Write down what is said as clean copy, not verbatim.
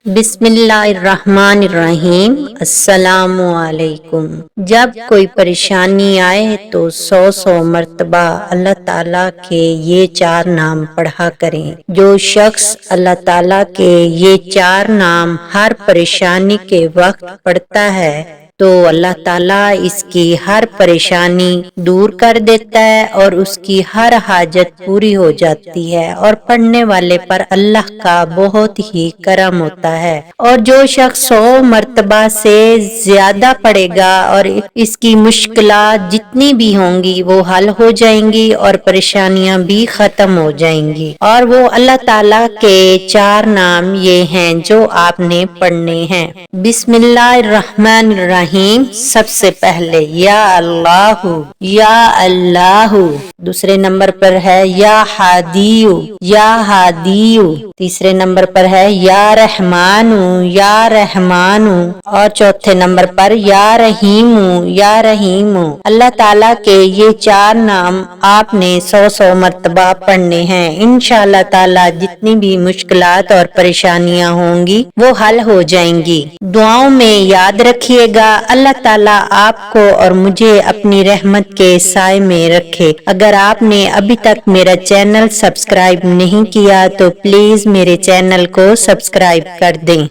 بسم اللہ الرحمن الرحیم۔ السلام علیکم۔ جب کوئی پریشانی آئے تو 100 مرتبہ اللہ تعالیٰ کے یہ 4 نام پڑھا کریں۔ جو شخص اللہ تعالیٰ کے یہ 4 نام ہر پریشانی کے وقت پڑھتا ہے تو اللہ تعالیٰ اس کی ہر پریشانی دور کر دیتا ہے اور اس کی ہر حاجت پوری ہو جاتی ہے، اور پڑھنے والے پر اللہ کا بہت ہی کرم ہوتا ہے۔ اور جو شخص 100 مرتبہ سے زیادہ پڑھے گا اور اس کی مشکلات جتنی بھی ہوں گی وہ حل ہو جائیں گی اور پریشانیاں بھی ختم ہو جائیں گی۔ اور وہ اللہ تعالیٰ کے 4 نام یہ ہیں جو آپ نے پڑھنے ہیں۔ بسم اللہ الرحمن الرحیم۔ سب سے پہلے یا اللہ، یا اللہ۔ دوسرے نمبر پر ہے یا ہادیو، یا ہادیو۔ تیسرے نمبر پر ہے یا رحمانو، یا رحمانو۔ اور چوتھے نمبر پر یا رحیمو، یا رحیمو۔ اللہ تعالیٰ کے یہ 4 نام آپ نے 100 مرتبہ پڑھنے ہیں۔ انشاءاللہ تعالیٰ جتنی بھی مشکلات اور پریشانیاں ہوں گی وہ حل ہو جائیں گی۔ دعاؤں میں یاد رکھیے گا، اللہ تعالیٰ آپ کو اور مجھے اپنی رحمت کے سائے میں رکھے۔ اگر آپ نے ابھی تک میرا چینل سبسکرائب نہیں کیا تو پلیز میرے چینل کو سبسکرائب کر دیں۔